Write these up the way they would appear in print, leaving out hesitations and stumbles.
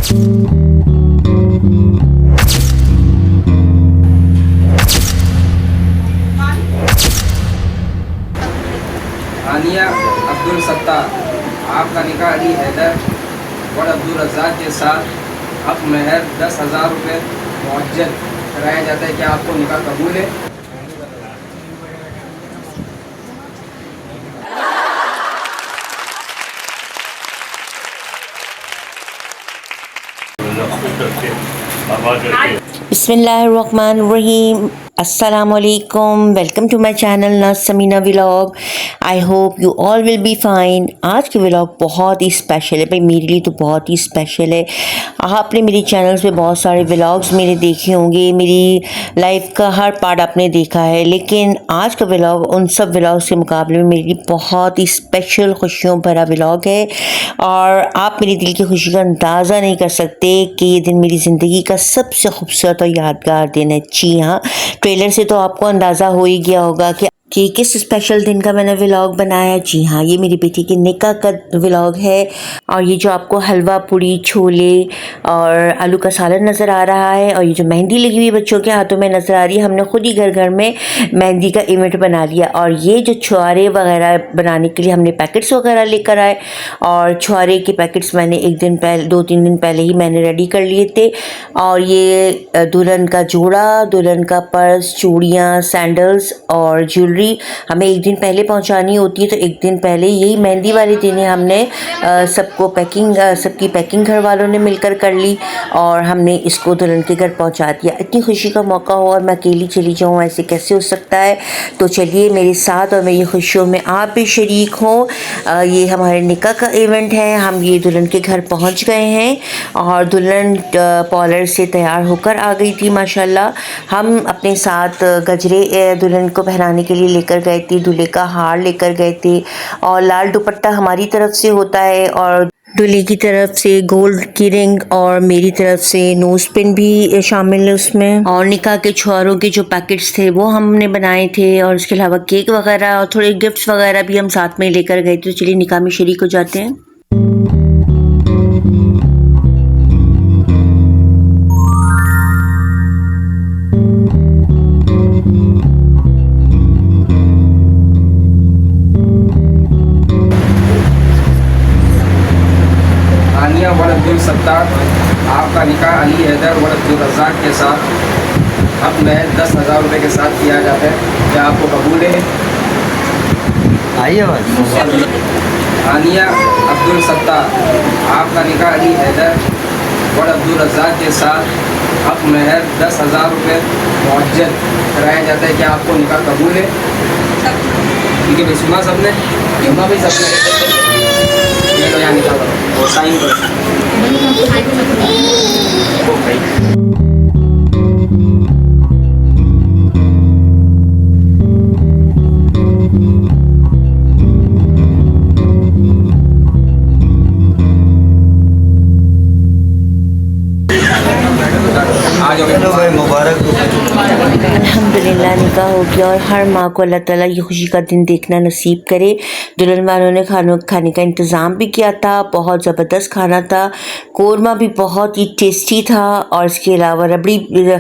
हानिया अब्दुल सत्तार, आपका निकाह अली हैदर और अब्दुल रज़ाक के साथ हक महर 10,000 रुपये मुअज्जल कराया जाता है। क्या आपको निकाह कबूल है? बिस्मिल्लाहिर्रहमानिर्रहीम। अस्सलामुअलैकुम, welcome to my channel nurse Sameena vlog. I hope you all will be fine. आज के व्लॉग बहुत ही स्पेशल है भाई, मेरे लिए तो बहुत ही स्पेशल है। आपने मेरे चैनल्स पे बहुत सारे व्लॉग्स मेरे देखे होंगे, मेरी लाइफ का हर पार्ट आपने देखा है, लेकिन आज का व्लॉग उन सब व्लॉग्स के मुकाबले में मेरे लिए बहुत ही स्पेशल खुशियों भरा व्लॉग है। और आप मेरे दिल की खुशी का अंदाज़ा नहीं कर सकते कि ये दिन मेरी ज़िंदगी का सबसे खूबसूरत और यादगार दिन है। जी हाँ, ट्रेलर से तो आपको अंदाज़ा हो ही गया होगा कि किस स्पेशल दिन का मैंने व्लॉग बनाया। जी हाँ, ये मेरी बेटी के निकाह का व्लॉग है। और ये जो आपको हलवा पूड़ी छोले और आलू का सालन नज़र आ रहा है, और ये जो मेहंदी लगी हुई बच्चों के हाथों में नज़र आ रही है, हमने खुद ही घर घर में मेहंदी का इवेंट बना लिया। और ये जो छुआरे वगैरह बनाने के लिए हमने पैकेट्स वगैरह लेकर आए, और छुआरे के पैकेट्स मैंने एक दिन पहले 2-3 दिन पहले ही मैंने रेडी कर लिए थे। और ये दुल्हन का जोड़ा, दुल्हन का पर्स, चूड़ियाँ, सैंडल्स और ज्वेलरी हमें एक दिन पहले पहुंचानी होती है, तो एक दिन पहले यही मेहंदी वाले दिन हमने सबकी पैकिंग घर वालों ने मिलकर कर ली और हमने इसको दुल्हन के घर पहुंचा दिया। इतनी खुशी का मौका हो और मैं अकेली चली जाऊं, ऐसे कैसे हो सकता है। तो चलिए मेरे साथ और मेरी खुशियों में आप भी शरीक हों। ये हमारे निकाह का इवेंट है। हम ये दुल्हन के घर पहुँच गए हैं और दुल्हन पार्लर से तैयार होकर आ गई थी माशाल्लाह। हम अपने साथ गजरे दुल्हन को पहनाने के लिए लेकर गए थे, दूल्हे का हार लेकर गए थे, और लाल दुपट्टा हमारी तरफ से होता है और दूल्हे की तरफ से गोल्ड की रिंग और मेरी तरफ से नोज पिन भी शामिल है उसमें। और निकाह के छुआरों के जो पैकेट्स थे वो हमने बनाए थे, और उसके अलावा केक वगैरह और थोड़े गिफ्ट्स वगैरह भी हम साथ में लेकर गए थे। तो चलिए निकाह में शरीक हो जाते हैं। हानिया और अब्दुल सत्तार, आपका निकाह अली हैदर और अब्दुल रज़ाक के साथ हक महर 10,000 रुपये के साथ किया जाता है। क्या आपको कबूल है? आइए बस। हानिया अब्दुल सत्तार, आपका निकाह अली हैदर और अब्दुल रज़ाक के साथ हक महर 10,000 रुपये मुअज्जल कराया जाता है। क्या आपको निकाह कबूल है? ठीक है भाई, सुना सबने? सुना भाई सबने? ये लो यहाँ निकाह करो, साइन करो। मुबारक। अल्हम्दुलिल्लाह निकाह हो गया, और हर माँ को अल्लाह ताला ये खुशी का दिन देखना नसीब करे। दुल्हन वालों ने खाने का इंतज़ाम भी किया था, बहुत ज़बरदस्त खाना था। कोरमा भी बहुत ही टेस्टी था, और इसके अलावा रबड़ी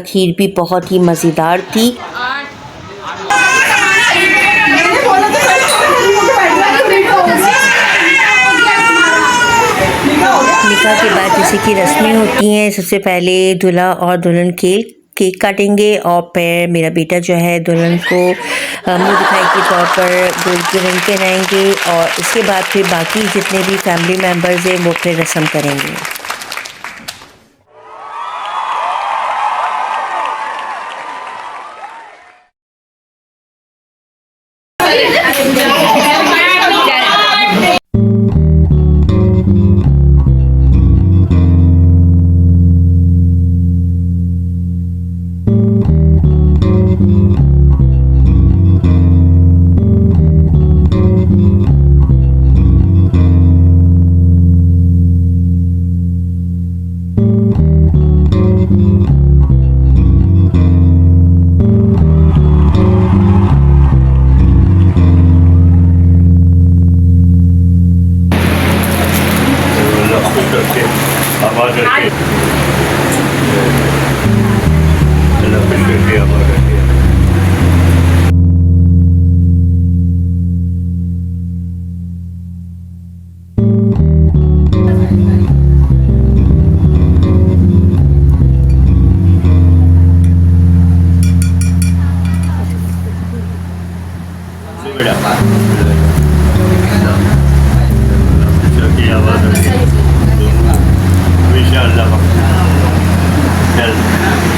खीर भी बहुत ही मज़ेदार थी। निकाह के बाद जैसे कि रस्में होती हैं, सबसे पहले दूल्हा और दुल्हन केक काटेंगे, और फिर मेरा बेटा जो है दुल्हन को मुँह दिखाई के तौर पर गोल्ड की रिंग पहनाएंगे, और इसके बाद फिर बाकी जितने भी फैमिली मेम्बर्स हैं वो फिर रस्म करेंगे। चलो फिर शुक्रिया बहुत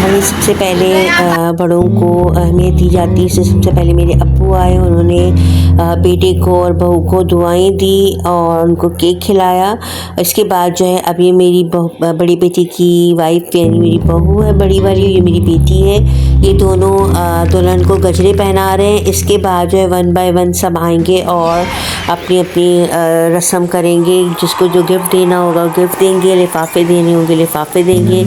हमें सबसे पहले बड़ों को अहमियत दी जाती है। सबसे पहले मेरे अब्बू आए, उन्होंने बेटे को और बहू को दुआएं दी और उनको केक खिलाया। इसके बाद जो है अब ये मेरी बड़ी बेटी की वाइफ यानी मेरी बहू है बड़ी वाली, ये मेरी बेटी है। ये दोनों दुल्हन को गजरे पहना रहे हैं। इसके बाद जो है 1 बाय 1 सब आएंगे और अपनी अपनी रस्म करेंगे। जिसको जो गिफ्ट देना होगा गिफ्ट देंगे, लिफाफे देने होंगे लिफाफे देंगे।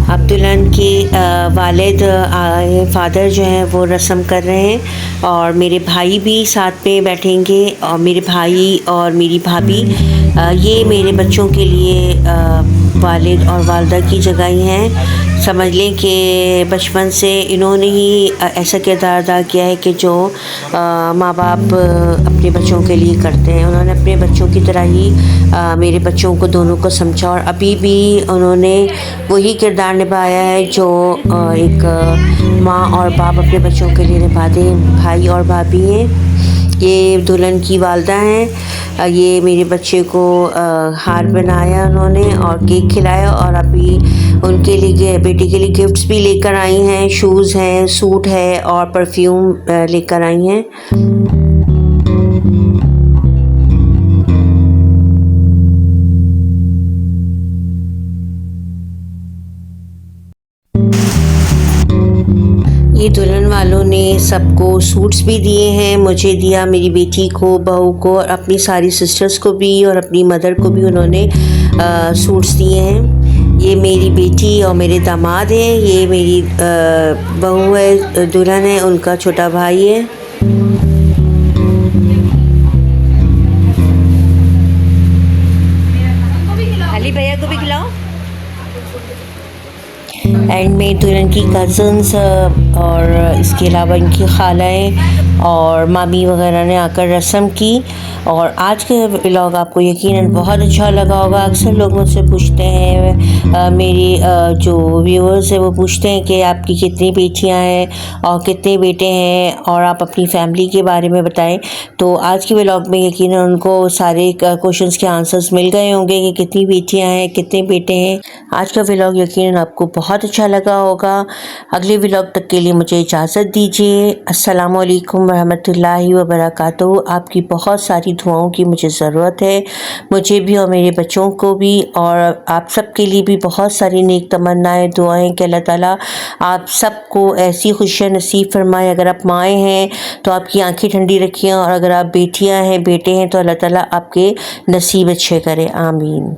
अब दुल्हन के वालिद फादर जो हैं वो रस्म कर रहे हैं और मेरे भाई भी साथ में बैठेंगे और मेरे भाई और मेरी भाभी ये मेरे बच्चों के लिए वालिद और वालदा की जगह ही हैं। समझ लें कि बचपन से इन्होंने ही ऐसा किरदार अदा किया है कि जो माँ बाप अपने बच्चों के लिए करते हैं। उन्होंने अपने बच्चों की तरह ही मेरे बच्चों को दोनों को समझा और अभी भी उन्होंने वही किरदार निभाया है जो एक माँ और बाप अपने बच्चों के लिए निभाते हैं। भाई और भाभी हैं। ये दुल्हन की वालदा हैं। ये मेरे बच्चे को हार बनाया उन्होंने और केक खिलाया और अभी उनके लिए बेटी के लिए गिफ्ट्स भी लेकर आई हैं। शूज़ हैं, सूट है और परफ्यूम लेकर आई हैं। ये दुल्हन वालों ने सबको सूट्स भी दिए हैं। मुझे दिया, मेरी बेटी को, बहू को और अपनी सारी सिस्टर्स को भी और अपनी मदर को भी उन्होंने सूट्स दिए हैं। ये मेरी बेटी और मेरे दामाद हैं। ये मेरी बहू है, दुल्हन है, उनका छोटा भाई है। अली भैया को भी खिलाओ। एंड में दुल्हन की कज़न्स और इसके अलावा इनकी खालाएँ और मामी वगैरह ने आकर रस्म की। और आज का व्लॉग आपको यकीनन बहुत अच्छा लगा होगा। अक्सर लोग मुझसे पूछते हैं, मेरे जो व्यूअर्स हैं वो पूछते हैं कि आपकी कितनी बेटियां हैं और कितने बेटे हैं और आप अपनी फैमिली के बारे में बताएं। तो आज के व्लॉग में यकीनन उनको सारे क्वेश्चंस के आंसर्स मिल गए होंगे कि कितनी बेटियां हैं, कितने बेटे हैं। आज का व्लॉग यकीनन आपको बहुत अच्छा लगा होगा। अगले व्लॉग तक के लिए मुझे इजाज़त दीजिए। अस्सलामु अलैकुम रहमतुल्लाहि व बरकातहू। आपकी बहुत सारी दुआओं की मुझे ज़रूरत है, मुझे भी और मेरे बच्चों को भी, और आप सब के लिए भी बहुत सारी नेक तमन्नाएं दुआएं कि अल्लाह ताला आप सबको ऐसी खुशियाँ नसीब फरमाए। अगर आप माएँ हैं तो आपकी आंखें ठंडी रखिए और अगर आप बेटियां हैं, बेटे हैं तो अल्लाह ताला आपके नसीब अच्छे करे। आमीन।